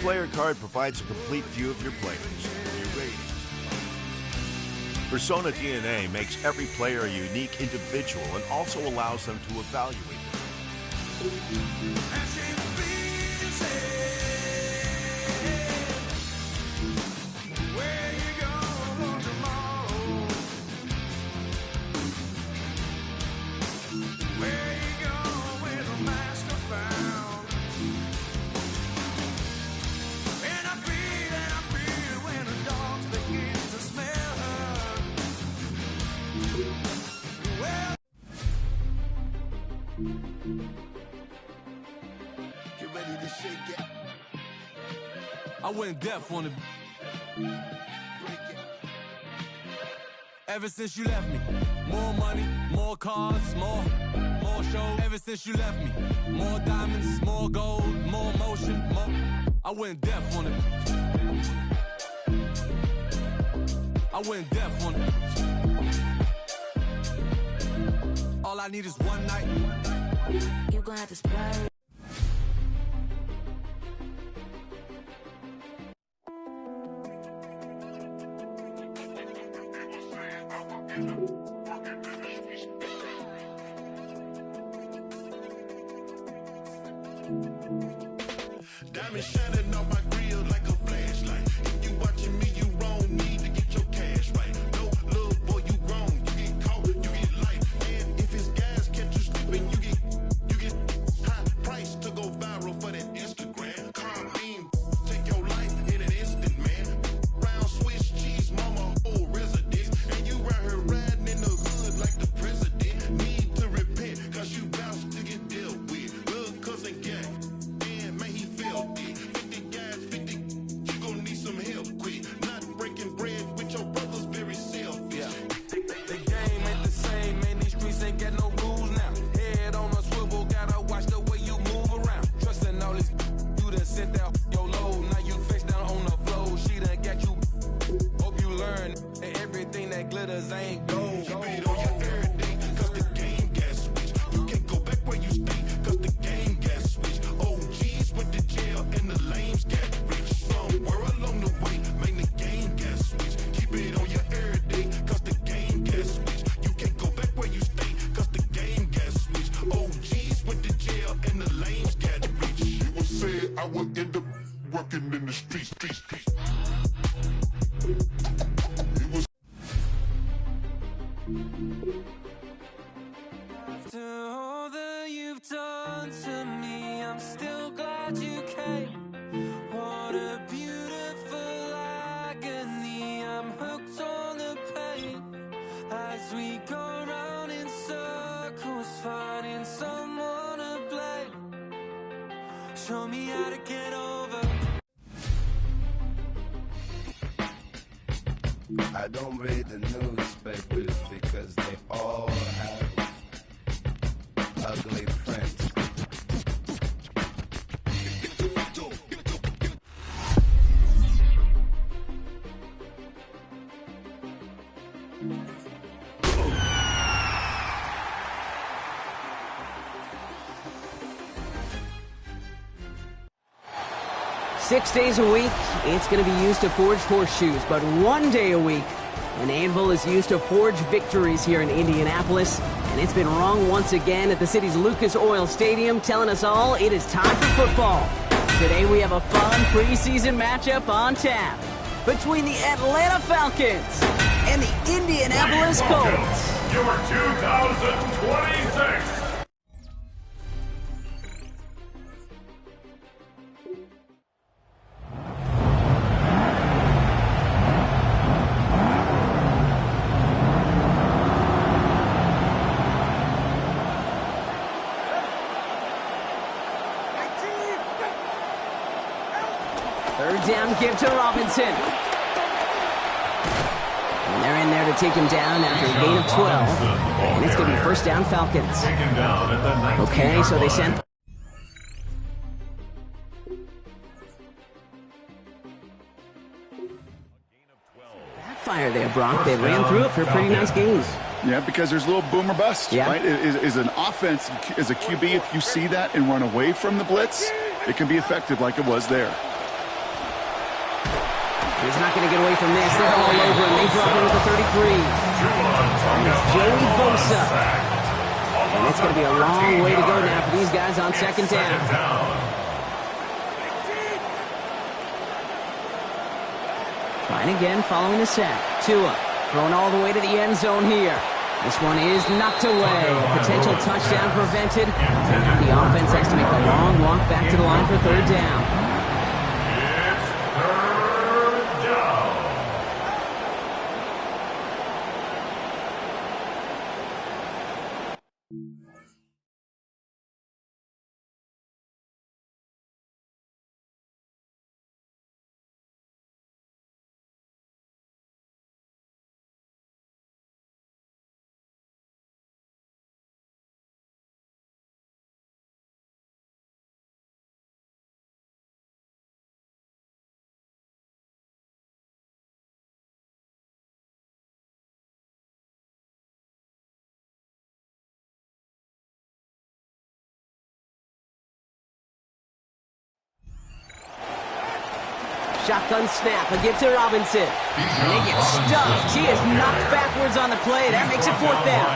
player card provides a complete view of your players and your ratings. Persona DNA makes every player a unique individual and also allows them to evaluate them. Get ready to shake it. I went deaf on the Break it. ever since you left me. More money, more cars, more shows. Ever since you left me. More diamonds, more gold, more motion, more. I went deaf on it. I went deaf on it. All I need is one night. You gon' have to splurge. Diamond shining on my grill like a flashlight. If you watching me, you wrong. Need to get your cash right. No, little boy, you wrong. You get caught, you get life. And if it's gas, catch you slipping, you get high price to go viral for that Instagram. Car beam, take your life in an instant, man. Round Swiss cheese, mama, whole residence. And you right here riding in the hood like the president. Need to repent, cause you bout to get dealt with. Little cousin gang. 50 guys, 50, you gon' need some help quick. Not breaking bread with your brothers, very selfish. Yeah. The game ain't the same, man. These streets ain't got no rules now. Head on a swivel, gotta watch the way you move around. Trusting all this, you done sent that your load. Now you face down on the floor. She done got you. Hope you learn that everything that glitters ain't gold. Keep it on your everything, cause the game got switched. You can't go back where you stay, cause the game got switched. OGs went to jail and the lames got rich. Somewhere along the way, man, the game got switched. Keep it on your everyday, cause the game got switched. You can't go back where you stay, cause the game got switched. OGs went to jail and the lames got rich. People said I would end up working in the streets. It was After all that you've done to me, I'm still glad you came. What a beautiful agony. I'm hooked on the pain as we go round in circles, finding someone to blame. Show me how to get over. I don't read the newspapers because they all have ugly print. Six days a week, it's going to be used to forge horseshoes, but one day a week, an anvil is used to forge victories here in Indianapolis, and it's been rung once again at the city's Lucas Oil Stadium, telling us all it is time for football. Today we have a fun preseason matchup on tap between the Atlanta Falcons and the Indianapolis Colts. Your 2026 Third down give to Robinson. And they're in there to take him down after a gain of 12. And it's going to be first down Falcons. Okay, so they sent... Backfire there, Brock. They ran through it for a pretty nice gain. Yeah, because there's a little boom or bust, right? Is an offense, as a QB, if you see that and run away from the blitz, it can be effective like it was there. He's not going to get away from this. They're all over him. They drop him with the 33. And it's Joey Bosa. And it's going to be a long way to go now for these guys on second down. Trying again following the sack. Tua thrown all the way to the end zone here. This one is knocked away. Potential touchdown prevented. And now the offense has to make the long walk back to the line for third down. Shotgun snap, a give to Robinson. And they get stuffed. He is knocked backwards on the play. That makes it fourth down.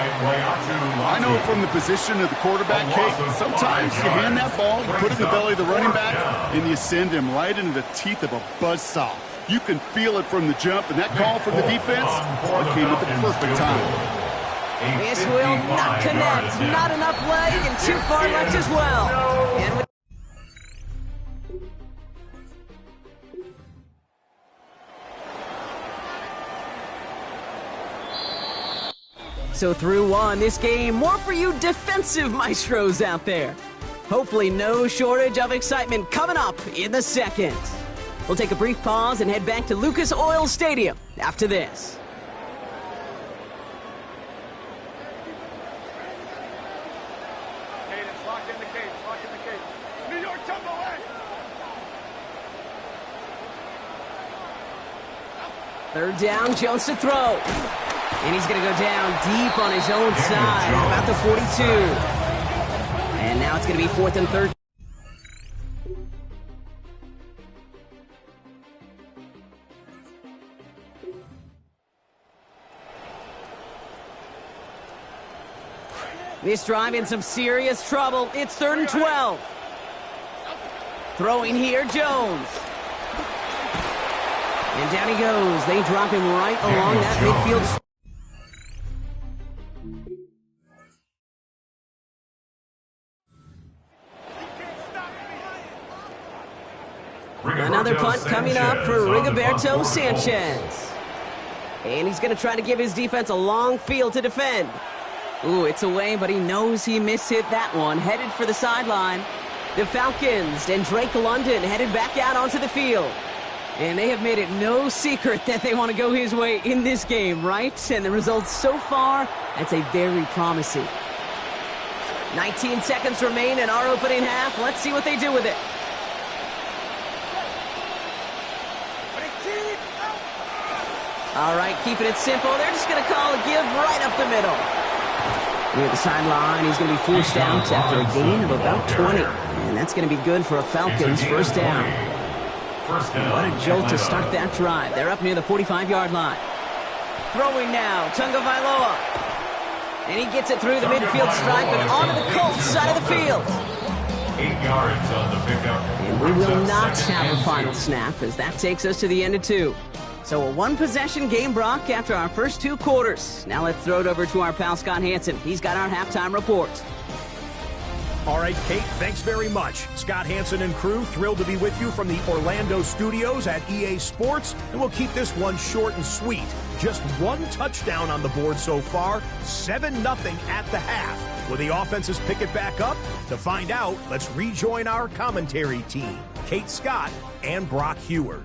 I know from the position of the quarterback, Kate, sometimes you hand that ball, you put it in the belly of the running back, and you send him right into the teeth of a buzzsaw. You can feel it from the jump, and that call from the defense, it came at the perfect time. This will not connect. Not enough leg and too far left as well. And with so through one, this game, more for you defensive maestros out there. Hopefully no shortage of excitement coming up in the second. We'll take a brief pause and head back to Lucas Oil Stadium after this. New York, tumble away! Third down, Jones to throw. And he's going to go down deep on his own side at about the 42. And now it's going to be 4th and 13. This drive in some serious trouble. It's 3rd and 12. Throwing here, Jones. And down he goes. They drop him right along that midfield. Another punt coming up for Rigoberto Sanchez. And he's going to try to give his defense a long field to defend. Ooh, it's away, but he knows he mishit that one. Headed for the sideline. The Falcons and Drake London headed back out onto the field. And they have made it no secret that they want to go his way in this game, right? And the results so far, I'd say very promising. 19 seconds remain in our opening half. Let's see what they do with it. All right, keeping it simple. They're just going to call a give right up the middle. Near the sideline, he's going to be forced out after a gain of about 20. And that's going to be good for a Falcons first down. What a jolt to start that drive. They're up near the 45-yard line. Throwing now, Tunga Vailoa. And he gets it through the midfield stripe and onto the Colts side of the field. 8 yards on the pickup. And we will not have a final snap as that takes us to the end of 2. So a one-possession game, Brock, after our first 2 quarters. Now let's throw it over to our pal Scott Hansen. He's got our halftime report. All right, Kate, thanks very much. Scott Hansen and crew, thrilled to be with you from the Orlando studios at EA Sports. And we'll keep this one short and sweet. Just 1 touchdown on the board so far, 7-0 at the half. Will the offenses pick it back up? To find out, let's rejoin our commentary team, Kate Scott and Brock Heward.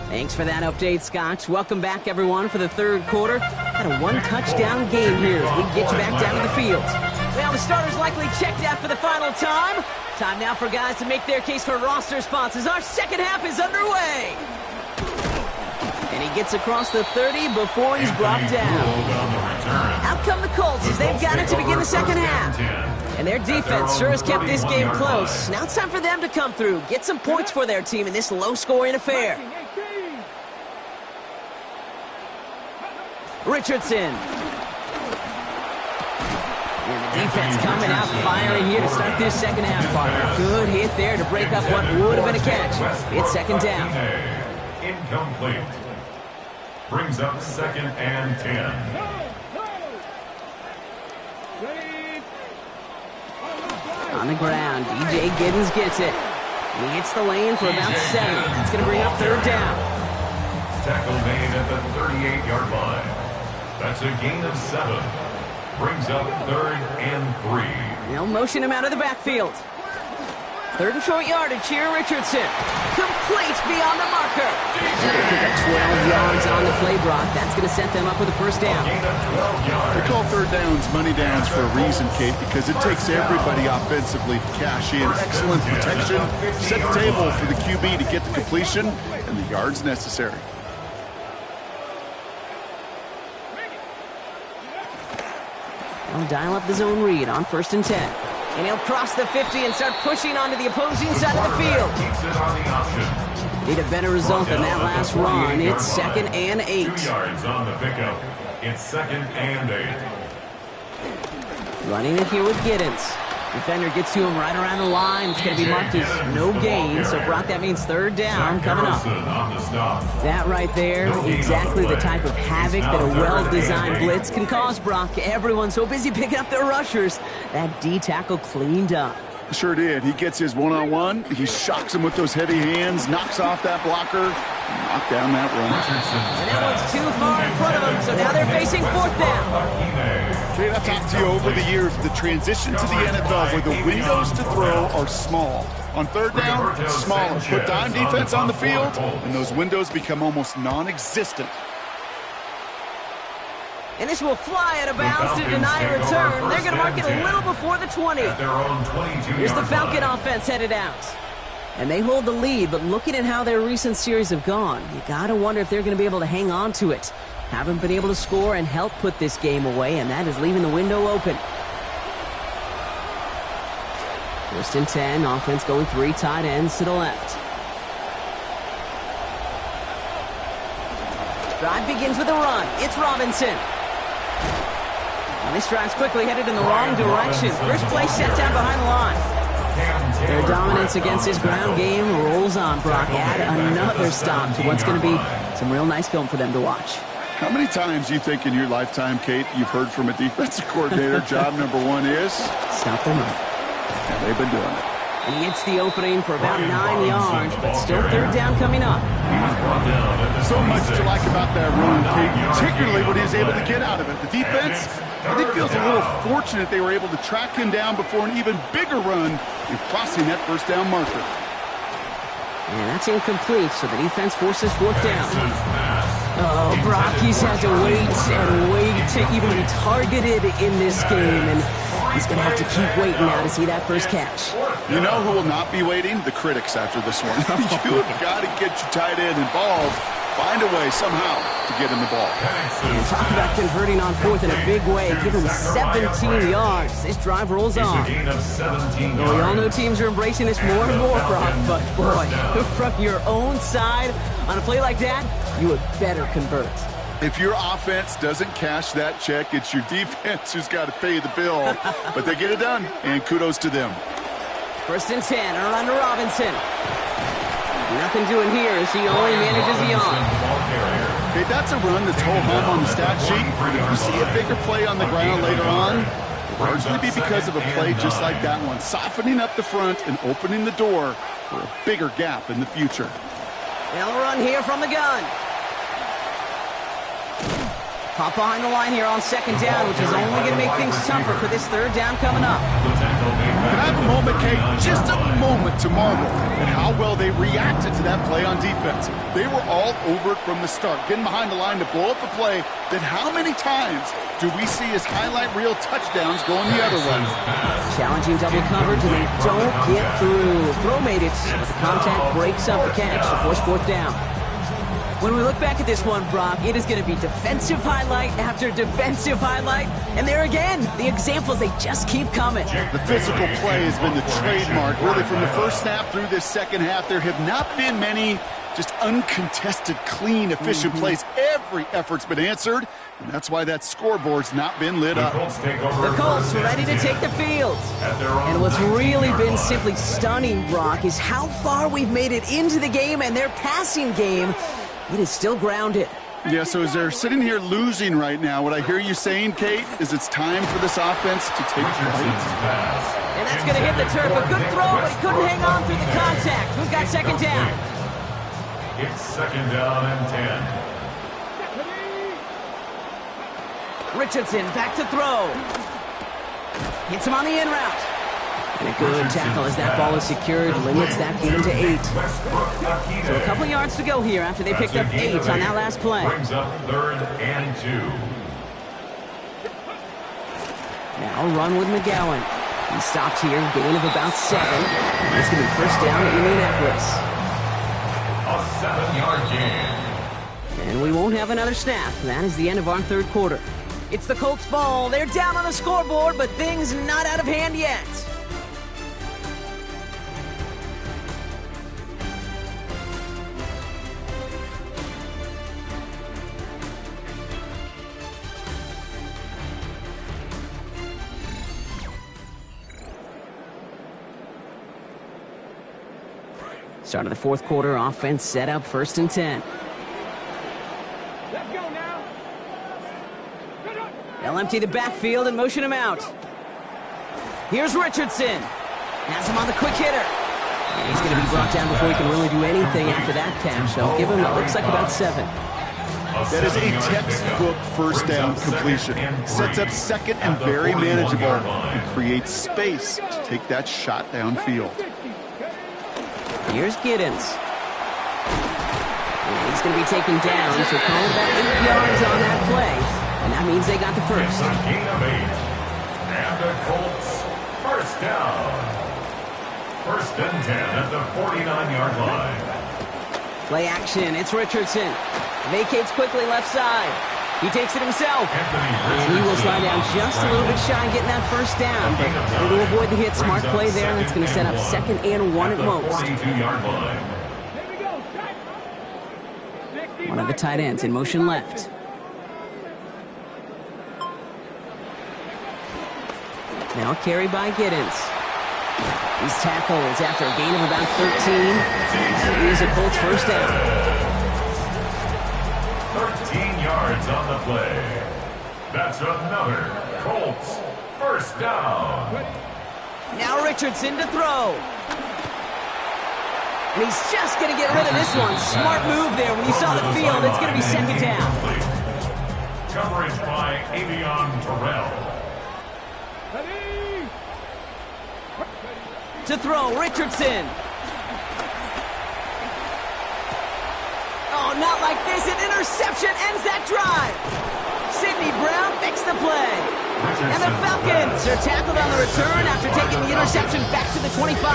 Thanks for that update, Scott. Welcome back, everyone, for the 3rd quarter. Had a 1-touchdown game here as we get you back down to the field. Well, the starters likely checked out for the final time. Time now for guys to make their case for roster spots as our second half is underway. And he gets across the 30 before he's brought down. Out come the Colts as they've got it to begin the second half. And their defense sure has kept this game close. Now it's time for them to come through, get some points for their team in this low-scoring affair. Richardson. And the defense coming out firing here to start this second half. Good hit there to break up what would have been a catch. It's second down. Incomplete. Brings up second and 10. On the ground, Dxdeath gets it. And he hits the lane for about 7. That's going to bring up third down. Tackle made at the 38-yard line. That's a gain of 7. Brings up third and 3. They'll motion him out of the backfield. Third and short yardage here, Richardson. Complete beyond the marker. And they pick up 12 yards on the play, Brock. That's going to set them up with a first down. They call third downs money downs for a reason, Kate, because it takes everybody offensively to cash in. Excellent protection. Set the table for the QB to get the completion and the yards necessary. They'll dial up the zone read on first and 10. And he'll cross the 50 and start pushing onto the opposing side of the field. Keeps it on the option. Need a better result than that last run. It's second and 8. 2 yards on the pickup. It's second and 8. Running it here with Giddens. Defender gets to him right around the line. It's going to be marked as no gain. So, Brock, that means third down coming up. That right there, exactly the type of havoc that a well-designed blitz can cause, Brock. Everyone's so busy picking up their rushers. That D tackle cleaned up. Sure did. He gets his one-on-one. He shocks him with those heavy hands, knocks off that blocker, and knocked down that run. And that one's too far in front of him, so now they're facing fourth down. Kate, I've talked to you over the years, the transition to the NFL where the windows to throw are small. On third down, smaller. Put dime defense on the field, and those windows become almost non-existent. And this will fly out of bounds to deny a return. They're going to mark it a little before the 20. Here's the Falcon offense headed out. And they hold the lead, but looking at how their recent series have gone, you got to wonder if they're going to be able to hang on to it. Haven't been able to score and help put this game away, and that is leaving the window open. First and 10, offense going 3 tight ends to the left. Drive begins with a run. It's Robinson. And this drive's quickly headed in the wrong direction. First play set down behind the line. Their dominance against his ground game rolls on, Brock. Add another stop to what's going to be some real nice film for them to watch. How many times do you think in your lifetime, Kate, you've heard from a defensive coordinator, job number 1 is? Stop them up. And they've been doing it. And he hits the opening for about 9 yards, but still third down coming up. So much to like about that run, Kate, particularly what he was able to get out of it. The defense, I think, feels a little fortunate they were able to track him down before an even bigger run in crossing that first down marker. And that's incomplete, so the defense forces fourth down. Oh, Brock, he's had to wait and wait to even be targeted in this game, and he's going to have to keep waiting now to see that first catch. You know who will not be waiting? The critics after this one. You have got to get your tight end involved. Find a way somehow to get him the ball. And talk about converting on fourth in a big way. Give him 17 yards. This drive rolls on. Well, we all know teams are embracing this more and more, Brock, but boy, from your own side on a play like that, you would better convert. If your offense doesn't cash that check, it's your defense who's got to pay the bill. But they get it done, and kudos to them. First and 10, a run to Robinson. Nothing doing here as he only manages the arm. Okay, that's a run that's ho-hum on the stat sheet. But if you see a bigger play on the ground later on, it'll largely be because of a play just like that one, softening up the front and opening the door for a bigger gap in the future. They'll run here from the gun. Pop behind the line here on second down, which is only going to make things tougher for this third down coming up. Can I have a moment, Kate? Just a moment to marvel at how well they reacted to that play on defense. They were all over it from the start, getting behind the line to blow up a play that how many times do we see as highlight reel touchdowns going the other way? Challenging double coverage, and they don't get through. Throw made it, but the contact breaks up the catch to force fourth down. When we look back at this one, Brock, it is going to be defensive highlight after defensive highlight. And there again, the examples, they just keep coming. The physical play has been the trademark. Really, from the first snap through this second half, there have not been many just uncontested, clean, efficient plays. Every effort's been answered, and that's why that scoreboard's not been lit up. The Colts ready to take the field. And what's really been simply stunning, Brock, is how far we've made it into the game, and their passing game, it is still grounded. Yeah, so as they're sitting here losing right now, what I hear you saying, Kate, is it's time for this offense to take flight. And that's going to hit the turf. A good throw, but he couldn't hang on through the contact. We've got second down. It's second down and 10. Richardson back to throw. Hits him on the in route. And a good tackle as that ball is secured, limits that gain to 8. So a couple yards to go here after they picked up 8 on that last play. Brings up 3rd and 2. Now run with McGowan. He stopped here, gain of about 7. It's going to be first down at Indianapolis. A 7-yard gain. And we won't have another snap. That is the end of our third quarter. It's the Colts ball. They're down on the scoreboard, but things not out of hand yet. Start of the fourth quarter, offense set up 1st and 10. Let's go now. They'll empty the backfield and motion him out. Here's Richardson. Has him on the quick hitter. And he's going to be brought down before he can really do anything after that catch. They'll give him, it looks like, about 7. That is a textbook first down completion. Sets up second and very manageable and creates space to take that shot downfield. Here's Giddens. And he's going to be taken down, so call it about 8 yards on that play. And that means they got the first. It's a gain of 8. And the Colts first down. 1st and 10 at the 49-yard line. Play action. It's Richardson. Vacates quickly left side. He takes it himself. And he will slide down just a little bit shy of getting that first down. But better to avoid the hit. Smart play there. That's going to set up 2nd and 1 at most. 42-yard line. One of the tight ends in motion left. Now carry by Giddens. He's tackled after a gain of about 13. And it is a Colts first down. 13 yards on the play. That's another Colts first down. Now Richardson to throw. And he's just going to get rid of this one. Smart move there. When you saw the field, it's going to be second down. Coverage by Avion Terrell. To throw, Richardson. Oh, not like this. An interception ends that drive. Sidney Brown makes the play. And the Falcons are tackled on the return after taking the interception back to the 25.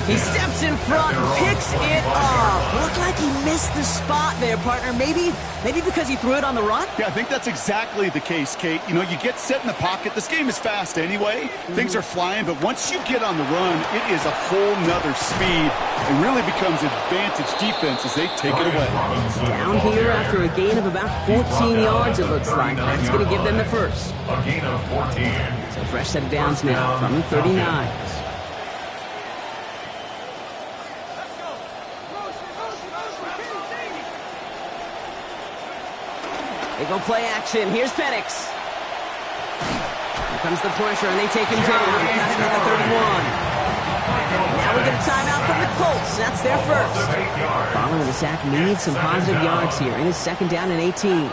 He steps in front and picks it off. Looked like he missed the spot there, partner. Maybe because he threw it on the run? Yeah, I think that's exactly the case, Kate. You know, you get set in the pocket. This game is fast anyway. Things are flying, but once you get on the run, it is a whole nother speed. It really becomes advantage defense as they take it away. Down here after a gain of about 14 yards, it looks like. That's going to give them the first. A gain of 14. So fresh set of downs now from the 39. They go play action. Here's Penix. Here comes the pressure, and they take him down. Got him at the 31. Now we get a timeout from the Colts. That's their first. Following the sack needs some positive yards here. It is second down and 18.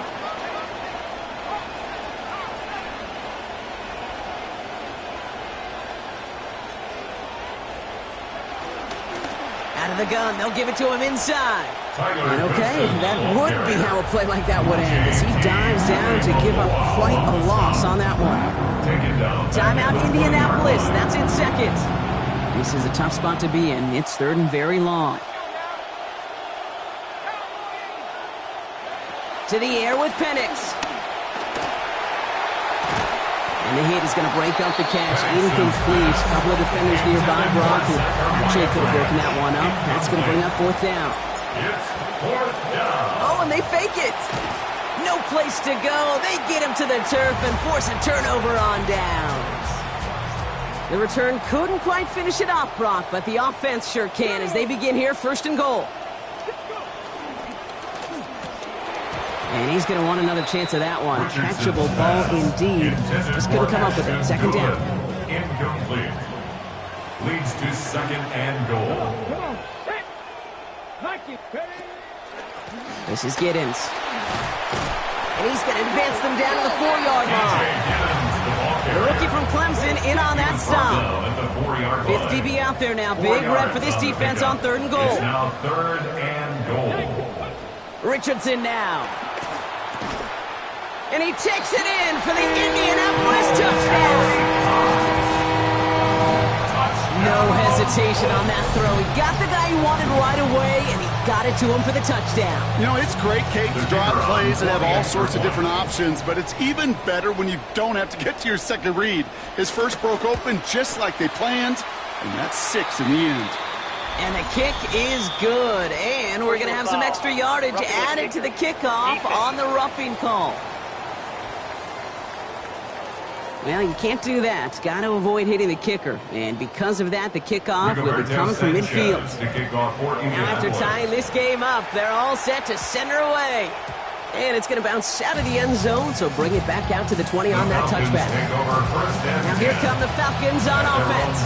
Out of the gun, they'll give it to him inside. And okay, that would be how a play like that would end, as he dives down to give up quite a loss on that one. Timeout Indianapolis, that's in second. This is a tough spot to be in. It's third and very long. To the air with Penix. And the hit is going to break up the catch. Incomplete. A couple of defenders nearby, Brock, who actually could have broken that one up. That's going to bring up fourth down. It's fourth down. Oh, and they fake it. No place to go. They get him to the turf and force a turnover on downs. The return couldn't quite finish it off, Brock, but the offense sure can as they begin here, first and goal. And he's going to want another chance of that one. Catchable ball indeed. Just couldn't come up with it. Second down. Incomplete. Leads to second and goal. This is Giddens. And he's going to advance them down to the 4-yard line. The rookie from Clemson in on that stop. Fifth DB out there now. Big rep for this defense on third and goal. It's now third and goal. Richardson now. And he takes it in for the Indianapolis touchdown. No hesitation on that throw. He got the guy he wanted right away, and he got it to him for the touchdown. You know, it's great, Kate, to draw plays and have all sorts of different options, but it's even better when you don't have to get to your second read. His first broke open just like they planned, and that's 6 in the end. And the kick is good, and we're going to have some extra yardage added to the kickoff on the roughing call. Well, you can't do that. Got to avoid hitting the kicker. And because of that, the kickoff will be coming from midfield. Now, after tying this game up, they're all set to center away. And it's going to bounce out of the end zone, so bring it back out to the 20 on that touchback. Now here come the Falcons on offense.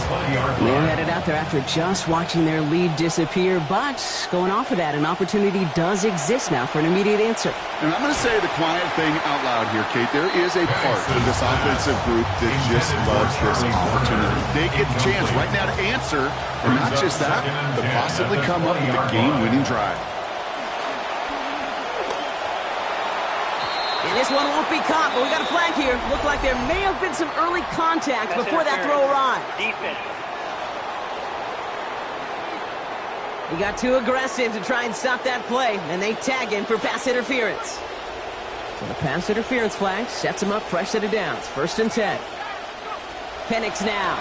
They're headed out there after just watching their lead disappear, but going off of that, an opportunity does exist now for an immediate answer. And I'm going to say the quiet thing out loud here, Kate. There is a part of this offensive group that just loves this opportunity. They get the chance right now to answer, and not just that, but possibly come up with a game-winning drive. And this one won't be caught, but we got a flag here. Looked like there may have been some early contact before that throw arrived. He got too aggressive to try and stop that play, and they tag him for pass interference. So the pass interference flag sets him up fresh set of downs. First and 10. Penix now.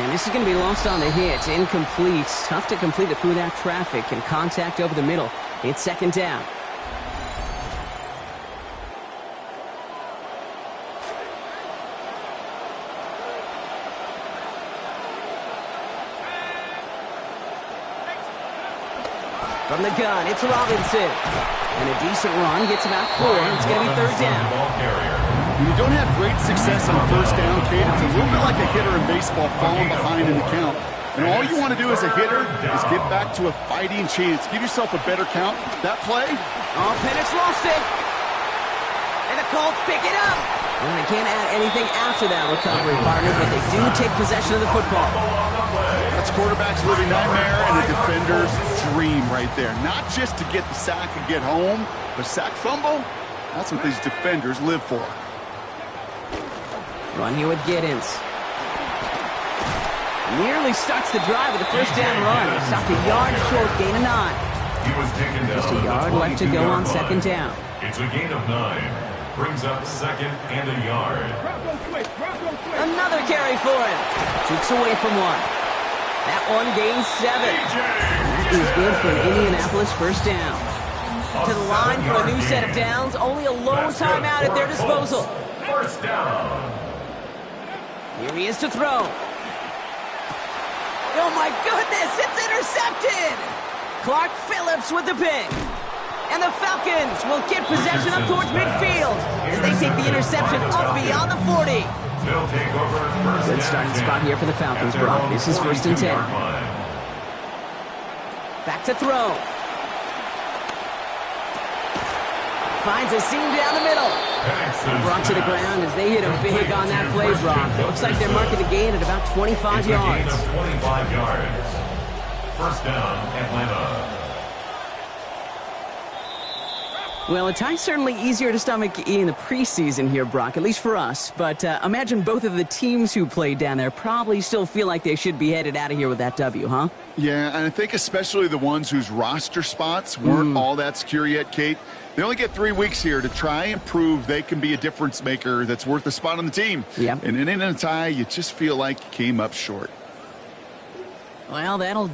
And this is going to be lost on the hit. Incomplete. Tough to complete it through that traffic and contact over the middle. It's second down. From the gun, it's Robinson. And a decent run gets about 4. It's going to be third down. When you don't have great success on a first down, Kate, it's a little bit like a hitter in baseball falling behind in the count. And all you want to do as a hitter is get back to a fighting chance. Give yourself a better count. That play. Oh, Penix lost it. And the Colts pick it up. And they can't add anything after that recovery, partner, but they do take possession of the football. That's quarterback's living nightmare and a defender's dream right there. Not just to get the sack and get home, but sack fumble, that's what these defenders live for. Run here with Giddens. Nearly starts the drive with a first down run. Stopped a yard short, gain of 9. Just a yard left to go on second down. It's a gain of 9. Brings up second and a yard. Another carry for him. Jukes away from one. That one gains 7. That is good for an Indianapolis first down. To the line for a new set of downs. Only a lone timeout at their disposal. First down. Here he is to throw. Oh my goodness, it's intercepted! Clark Phillips with the pick. And the Falcons will get possession up towards midfield as they take the interception up beyond the 40. They'll take over first. Good starting spot here for the Falcons, Brock. This is first and 10. Back to throw. Finds a seam down the middle. Brought to the ground as they hit him big on that play, Brock. It looks like they're marking the gain at about 25 yards. 25 yards. First down, Atlanta. Well, a tie's certainly easier to stomach in the preseason here, Brock, at least for us. But imagine both of the teams who played down there probably still feel like they should be headed out of here with that W, huh? Yeah, and I think especially the ones whose roster spots weren't all that secure yet, Kate. They only get 3 weeks here to try and prove they can be a difference maker that's worth a spot on the team. Yep. And in a tie, you just feel like you came up short. Well, that'll...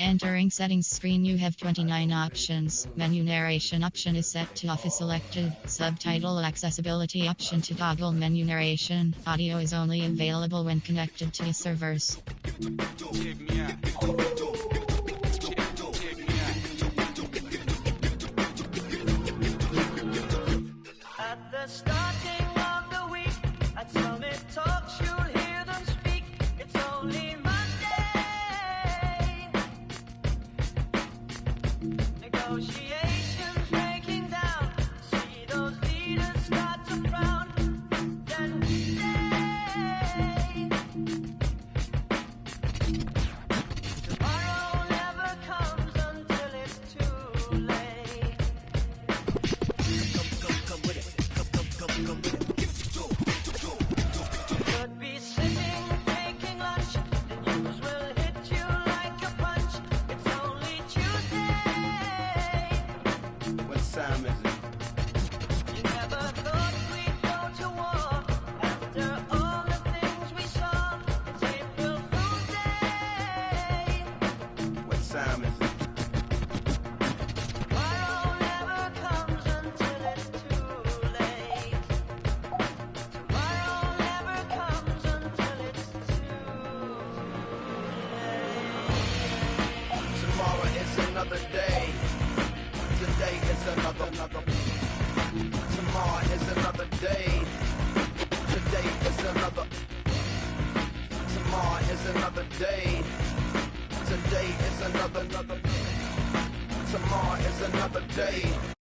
Entering settings screen, you have 29 options. Menu narration option is set to off is selected. Subtitle accessibility option to toggle menu narration. Audio is only available when connected to the servers. At the starting of the week, at Summit Talks, you'll hear them speak. It's only Monday. Negotiations breaking down. See those leaders start to frown. Then we say, tomorrow never comes until it's too late. Could be sitting, taking lunch. The news will hit you like a punch. It's only Tuesday. What time is it? You never thought we'd go to war after all the things we saw. It's April Fool's Day. What time is it? Tomorrow never comes until it's too late. Tomorrow never comes until it's too late. Tomorrow is another day. Today is another. is another day. Today is another. Tomorrow is another day.